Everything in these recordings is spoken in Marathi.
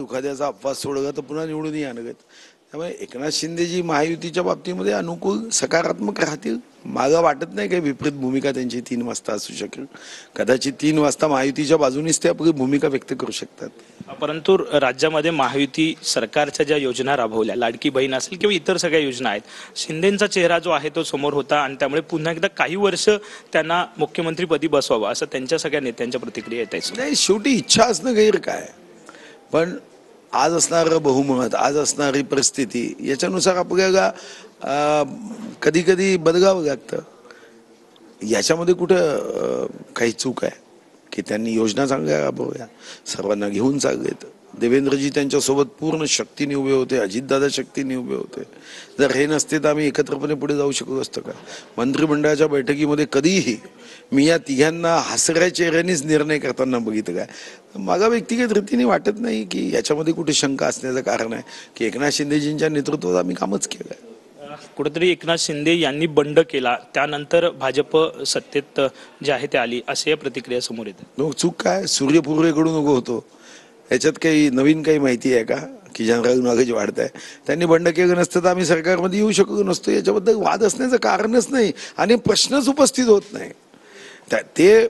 एखाद्याचा अपवाद सोडला तर पुन्हा निवडून आणत. त्यामुळे एकनाथ शिंदेजी महायुतीच्या बाबतीमध्ये अनुकूल सकारात्मक राहतील. मागं वाटत नाही काही विपरीत भूमिका त्यांची 3 वाजता असू शकेल. कदाचित 3 वाजता महायुतीच्या बाजूनीच ते आपली भूमिका व्यक्त करू शकतात. परंतु राज्यामध्ये महायुती सरकारच्या ज्या योजना राबवल्या, लाडकी बहीण असेल किंवा इतर सगळ्या योजना आहेत, शिंदेंचा चेहरा जो आहे तो समोर होता आणि त्यामुळे पुन्हा एकदा काही वर्ष त्यांना मुख्यमंत्रीपदी बसवावं असं त्यांच्या सगळ्या नेत्यांच्या प्रतिक्रिया येत आहेत. नाही, शेवटी इच्छा असणं गैर काय, पण आज असणारं बहुमत, आज असणारी परिस्थिती याच्यानुसार आपल्याला कधी कधी बदलावं लागतं. याच्यामध्ये कुठं काही चूक आहे की त्यांनी योजना चांगल्या राबवल्या, सर्वांना घेऊन चाललेत. देवेंद्रजी त्यांच्यासोबत पूर्ण शक्तीने उभे होते, अजितदादा शक्तीने उभे होते. जर हे नसते तर आम्ही एकत्रपणे पुढे जाऊ शकलो असतो का? मंत्रिमंडळाच्या बैठकीमध्ये कधीही मी या तिघांना हसऱ्या चेहऱ्यानेच निर्णय करताना बघितलं काय. मला व्यक्तिगत रीतीने वाटत नाही की याच्यामध्ये कुठे शंका असण्याचं कारण आहे की एकनाथ शिंदेजींच्या नेतृत्वात आम्ही कामच केलं आहे. कुठेतरी एकनाथ शिंदे यांनी बंड केला, त्यानंतर भाजप सत्तेत जे आहे ते आली, असे या प्रतिक्रिया समोर येतात. चूक काय? सूर्यपूर्वेकडून उभं होतो, याच्यात काही नवीन काही माहिती आहे का की जनरल नॉलेज वाढत आहे? त्यांनी बंड केलं नसतं तर आम्ही सरकारमध्ये येऊ शकलो नसतो. याच्याबद्दल वाद असण्याचं कारणच नाही आणि प्रश्नच उपस्थित होत नाही. ते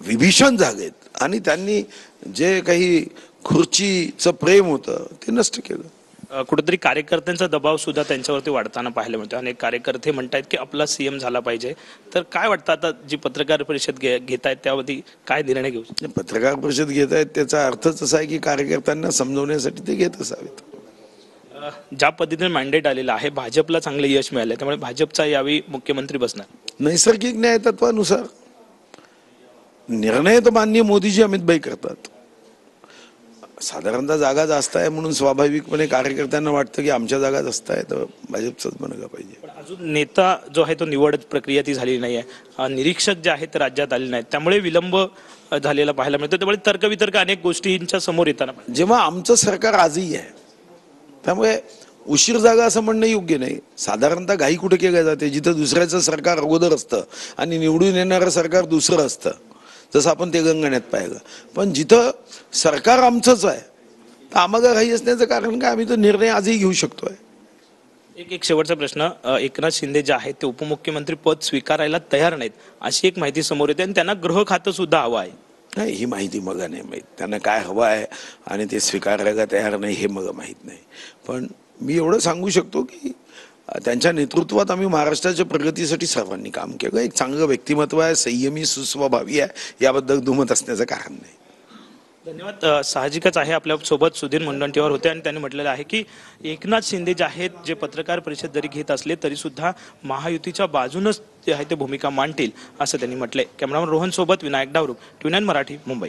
विभीषण झालेत आणि त्यांनी जे काही खुर्चीचं प्रेम होतं ते नष्ट केलं. कुठेतरी कार्यकर्त्यांचा दबाव सुद्धा त्यांच्यावरती वाढताना पाहायला मिळतो. अनेक कार्यकर्ते म्हणतात की आपला सीएम झाला पाहिजे. तर काय वाटतं आता जी पत्रकार परिषद घेत आहेत त्यावरती काय निर्णय घेऊ? पत्रकार परिषद घेत आहेत त्याचा अर्थच असा आहे की कार्यकर्त्यांना समजवण्यासाठी ते घेत असावेत. ज्या पद्धतीने मॅन्डेट आलेला आहे, भाजपला चांगले यश मिळाले, त्यामुळे भाजपचा यावेळी मुख्यमंत्री बसणार. नैसर्गिक न्याय तत्वानुसार निर्णय तर माननीय मोदीजी अमितभाई करतात. साधारणतः जागा जास्त आहे म्हणून स्वाभाविकपणे कार्यकर्त्यांना वाटतं की आमच्या जागा जास्त आहे तर भाजपचंच बनलं पाहिजे. पण अजून नेता जो आहे तो निवड प्रक्रिया ती झालेली नाही आहे. निरीक्षक जे आहेत ते राज्यात आले नाहीत, त्यामुळे विलंब झालेला पाहायला मिळतो. त्यामुळे तर्कवितर्क अनेक गोष्टींच्या समोर येताना जेव्हा आमचं सरकार आजही आहे त्यामुळे उशीर जागा असं म्हणणं योग्य नाही. साधारणतः घाई कुठे केल्या जाते? जिथं दुसऱ्याचं सरकार अगोदर असतं आणि निवडून येणारं सरकार दुसरं असतं, जसं आपण तेलंगणात पाहिलं. पण जिथं सरकार आमचंच आहे तर आम्हाला घाई असण्याचं कारण काय? आम्ही तो निर्णय आजही घेऊ शकतोय. एक शेवटचा प्रश्न, एकनाथ शिंदे जे आहेत ते उपमुख्यमंत्री पद स्वीकारायला तयार नाहीत अशी एक माहिती समोर येते आणि त्यांना गृह खातं सुद्धा हवं आहे. नाही, ही माहिती मला नाही माहीत. त्यांना काय हवं आहे आणि ते स्वीकारायला तयार नाही हे मला माहीत नाही. पण मी एवढं सांगू शकतो की त्यांच्या नेतृत्वात आम्ही महाराष्ट्राच्या प्रगतीसाठी सर्वांनी काम केलं. एक चांगलं व्यक्तिमत्व आहे, संयमी सुस्वभावी आहे, याबद्दल दुमत असण्याचं कारण नाही. धन्यवाद. साहजिकच आहे, आपल्या सोबत सुधीर मुनगंटीवार होते आणि त्यांनी म्हटलेलं आहे की एकनाथ शिंदे जे आहेत जे पत्रकार परिषद जरी घेत असले तरी सुद्धा महायुतीच्या बाजूनच जे आहे ते भूमिका मांडतील असं त्यांनी म्हटलंय. कॅमेरामन रोहन सोबत विनायक डावरू, TVNine मराठी, मुंबई.